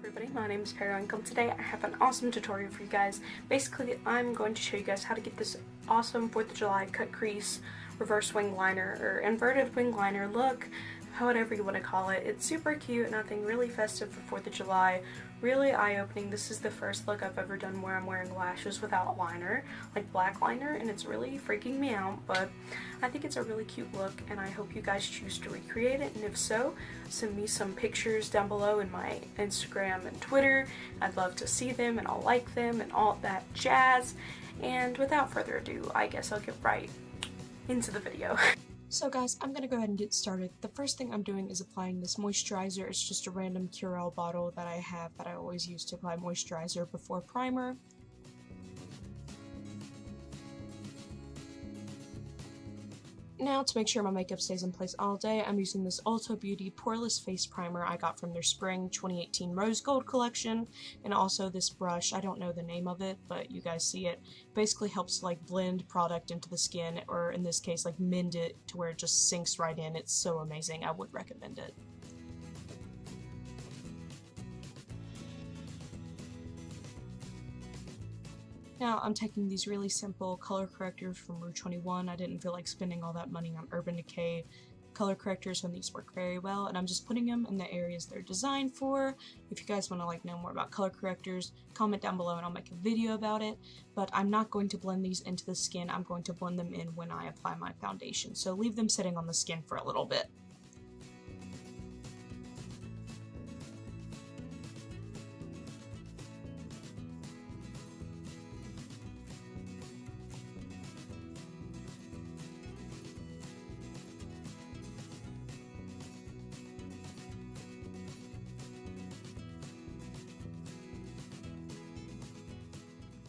Everybody, my name is Periwinkle. Today I have an awesome tutorial for you guys. Basically, I'm going to show you guys how to get this awesome 4th of July cut crease reverse wing liner or inverted wing liner look, whatever you want to call it. It's super cute and I think really festive for 4th of July. Really eye-opening. This is the first look I've ever done where I'm wearing lashes without liner, like black liner, and it's really freaking me out, but I think it's a really cute look and I hope you guys choose to recreate it, and if so, send me some pictures down below in my Instagram and Twitter. I'd love to see them and I'll like them and all that jazz. And without further ado, I guess I'll get right into the video. So guys, I'm gonna go ahead and get started. The first thing I'm doing is applying this moisturizer. It's just a random Curel bottle that I have that I always use to apply moisturizer before primer. Now, to make sure my makeup stays in place all day, I'm using this Ulta Beauty Poreless Face Primer I got from their Spring 2018 Rose Gold collection, and also this brush. I don't know the name of it, but you guys see it. Basically helps like blend product into the skin, or in this case like mend it to where it just sinks right in. It's so amazing. I would recommend it. Now I'm taking these really simple color correctors from Rue 21. I didn't feel like spending all that money on Urban Decay color correctors when these work very well, and I'm just putting them in the areas they're designed for. If you guys want to like know more about color correctors, comment down below and I'll make a video about it. But I'm not going to blend these into the skin. I'm going to blend them in when I apply my foundation. So leave them sitting on the skin for a little bit.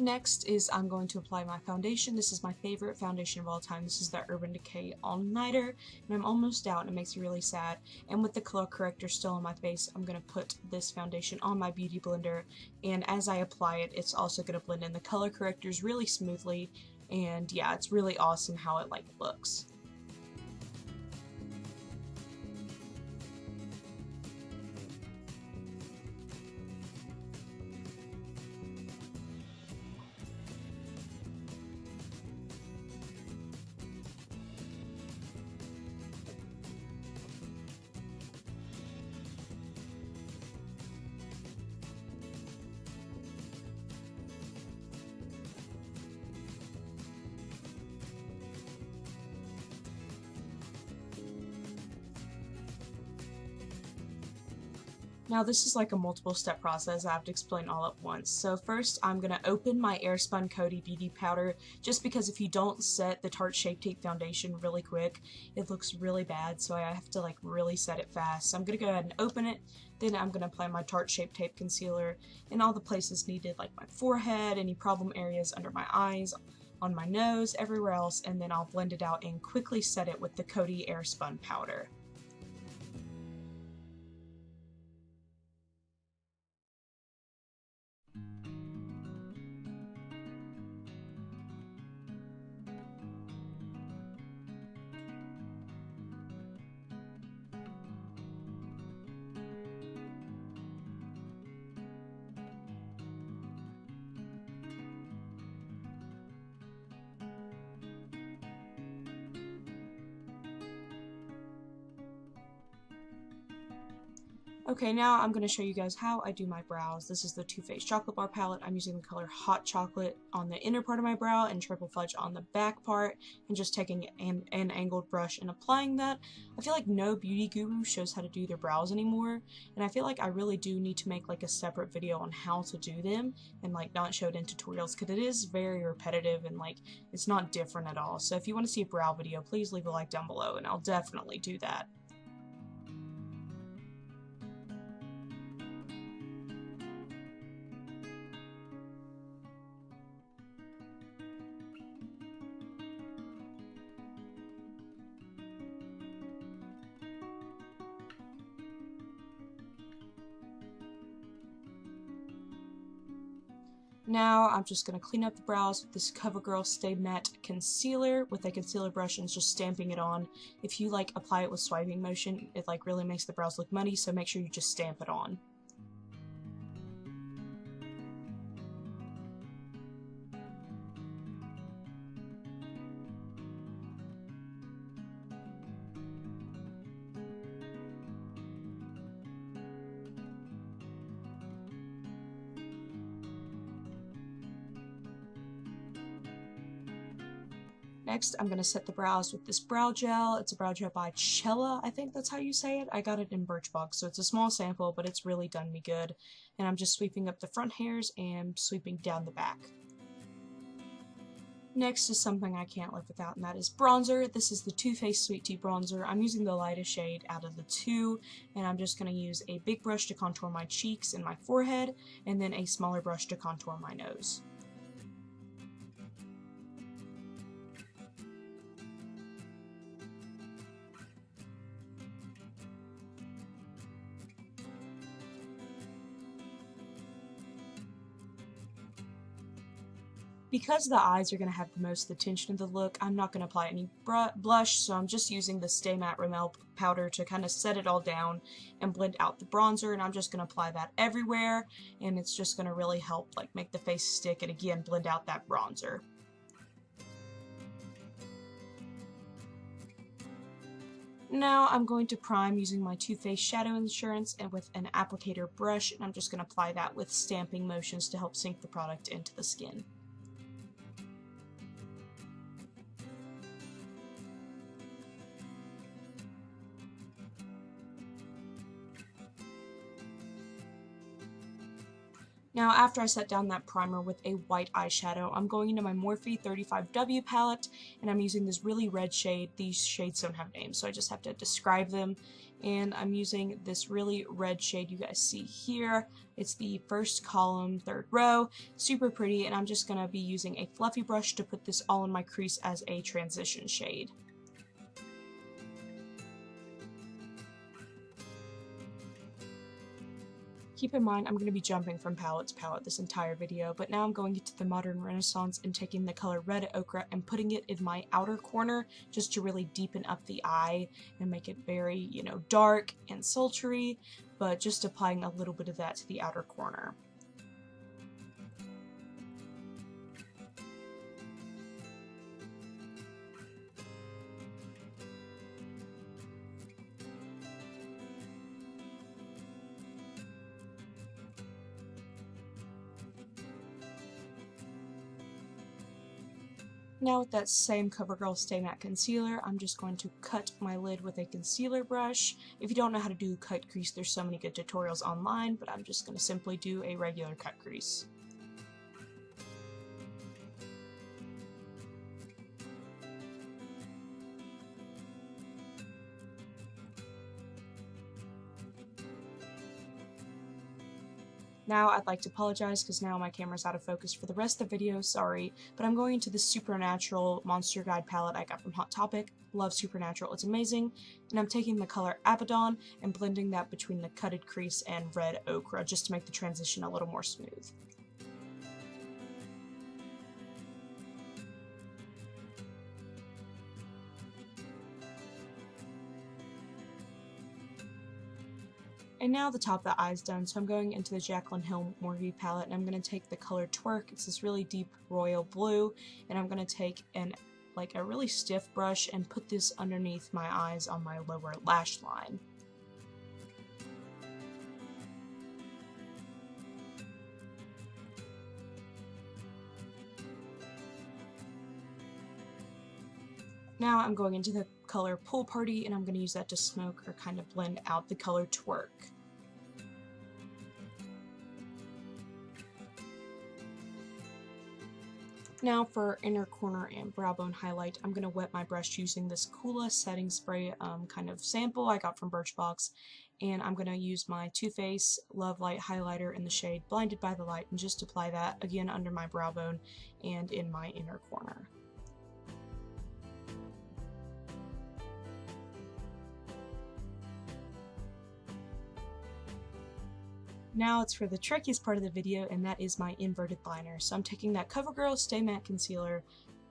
Next is I'm going to apply my foundation. This is my favorite foundation of all time. This is the Urban Decay All Nighter, and I'm almost out and it makes me really sad. And with the color corrector still on my face, I'm going to put this foundation on my beauty blender, and as I apply it, it's also going to blend in the color correctors really smoothly, and yeah, it's really awesome how it like looks. Now this is like a multiple step process. I have to explain all at once. So first I'm going to open my Airspun Coty Beauty Powder, just because if you don't set the Tarte Shape Tape foundation really quick, it looks really bad, so I have to like really set it fast. So I'm going to go ahead and open it, then I'm going to apply my Tarte Shape Tape concealer in all the places needed, like my forehead, any problem areas under my eyes, on my nose, everywhere else, and then I'll blend it out and quickly set it with the Coty Airspun powder. Okay, now I'm going to show you guys how I do my brows. This is the Too Faced Chocolate Bar palette. I'm using the color Hot Chocolate on the inner part of my brow and Triple Fudge on the back part, and just taking an angled brush and applying that. I feel like no beauty guru shows how to do their brows anymore, and I feel like I really do need to make like a separate video on how to do them and like not show it in tutorials, because it is very repetitive and like it's not different at all. So if you want to see a brow video, please leave a like down below and I'll definitely do that. Now I'm just going to clean up the brows with this CoverGirl Stay Matte Concealer with a concealer brush and just stamping it on. If you like apply it with swiping motion, it like really makes the brows look muddy, so make sure you just stamp it on. Next, I'm going to set the brows with this brow gel. It's a brow gel by Cella, I think that's how you say it. I got it in Birchbox, so it's a small sample, but it's really done me good. And I'm just sweeping up the front hairs and sweeping down the back. Next is something I can't live without, and that is bronzer. This is the Too Faced Sweet Tea Bronzer. I'm using the lightest shade out of the two, and I'm just going to use a big brush to contour my cheeks and my forehead, and then a smaller brush to contour my nose. Because the eyes are going to have the most attention of the look, I'm not going to apply any blush, so I'm just using the Stay Matte Rimmel powder to kind of set it all down and blend out the bronzer, and I'm just going to apply that everywhere, and it's just going to really help like make the face stick and again blend out that bronzer. Now I'm going to prime using my Too Faced Shadow Insurance and with an applicator brush, and I'm just going to apply that with stamping motions to help sink the product into the skin. Now, after I set down that primer with a white eyeshadow, I'm going into my Morphe 35W palette, and I'm using this really red shade. These shades don't have names, so I just have to describe them. And I'm using this really red shade you guys see here. It's the first column, third row. Super pretty, and I'm just going to be using a fluffy brush to put this all in my crease as a transition shade. Keep in mind, I'm going to be jumping from palette to palette this entire video, but now I'm going into the Modern Renaissance and taking the color Red Ochre and putting it in my outer corner just to really deepen up the eye and make it very, you know, dark and sultry, but just applying a little bit of that to the outer corner. Now with that same CoverGirl Stay Matte Concealer, I'm just going to cut my lid with a concealer brush. If you don't know how to do cut crease, there's so many good tutorials online, but I'm just going to simply do a regular cut crease. Now I'd like to apologize because now my camera's out of focus for the rest of the video, sorry, but I'm going into the Supernatural Monster Guide palette I got from Hot Topic. Love Supernatural, it's amazing. And I'm taking the color Abaddon and blending that between the cutted crease and Red Ochre just to make the transition a little more smooth. And now the top of the eye is done, so I'm going into the Jaclyn Hill Morphe palette, and I'm going to take the color Twerk. It's this really deep royal blue, and I'm going to take a really stiff brush and put this underneath my eyes on my lower lash line. Now I'm going into the color Pool Party, and I'm going to use that to smoke or kind of blend out the color Twerk. Now for inner corner and brow bone highlight, I'm going to wet my brush using this Coola setting spray kind of sample I got from Birchbox, and I'm going to use my Too Faced Love Light highlighter in the shade Blinded by the Light and just apply that again under my brow bone and in my inner corner. Now it's for the trickiest part of the video, and that is my inverted liner. So I'm taking that CoverGirl Stay Matte Concealer,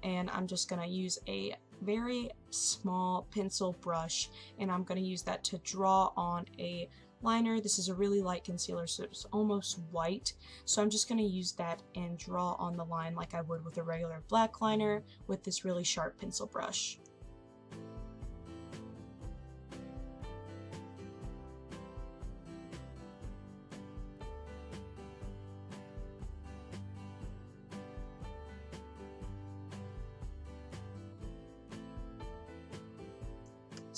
and I'm just going to use a very small pencil brush, and I'm going to use that to draw on a liner. This is a really light concealer, so it's almost white. So I'm just going to use that and draw on the line like I would with a regular black liner with this really sharp pencil brush.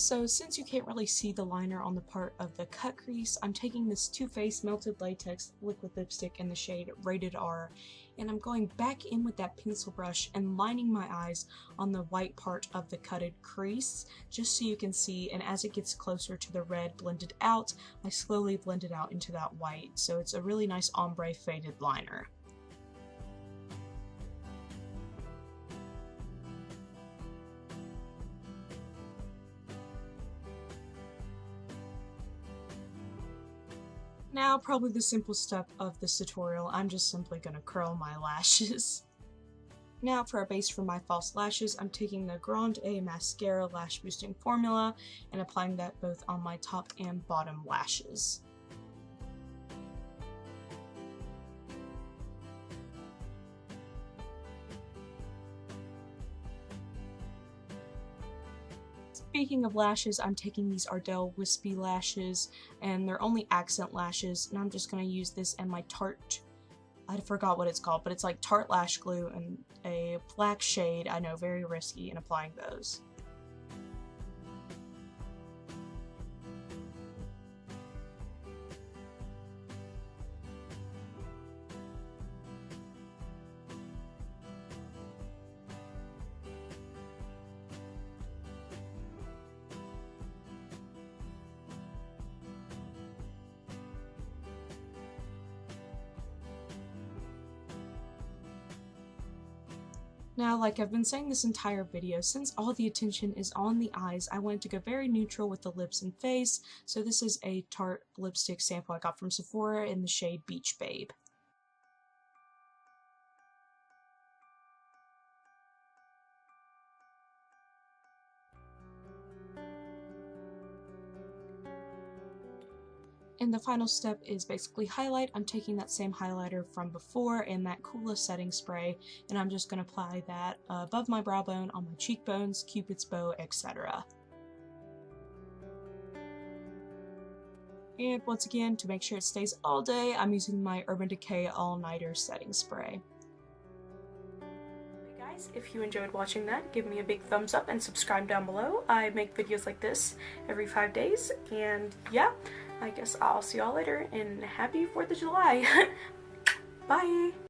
So since you can't really see the liner on the part of the cut crease, I'm taking this Too Faced Melted Latex liquid lipstick in the shade Rated R, and I'm going back in with that pencil brush and lining my eyes on the white part of the cutted crease, just so you can see, and as it gets closer to the red blended out, I slowly blend it out into that white, so it's a really nice ombre faded liner. Now, probably the simple step of this tutorial, I'm just simply going to curl my lashes. Now for a base for my false lashes, I'm taking the Grande A Mascara Lash Boosting Formula and applying that both on my top and bottom lashes. Speaking of lashes, I'm taking these Ardell Wispy lashes, and they're only accent lashes, and I'm just going to use this and my Tarte, I forgot what it's called, but it's like Tarte Lash Glue and a black shade, I know, very risky in applying those. Now, like I've been saying this entire video, since all the attention is on the eyes, I wanted to go very neutral with the lips and face, so this is a Tarte lipstick sample I got from Sephora in the shade Beach Babe. And the final step is basically highlight. I'm taking that same highlighter from before and that Coola setting spray, and I'm just going to apply that above my brow bone, on my cheekbones, cupid's bow, etc. And once again, to make sure it stays all day, I'm using my Urban Decay All-Nighter setting spray. Hey guys, if you enjoyed watching that, give me a big thumbs up and subscribe down below. I make videos like this every 5 days, and yeah, I guess I'll see y'all later, and happy 4th of July! Bye!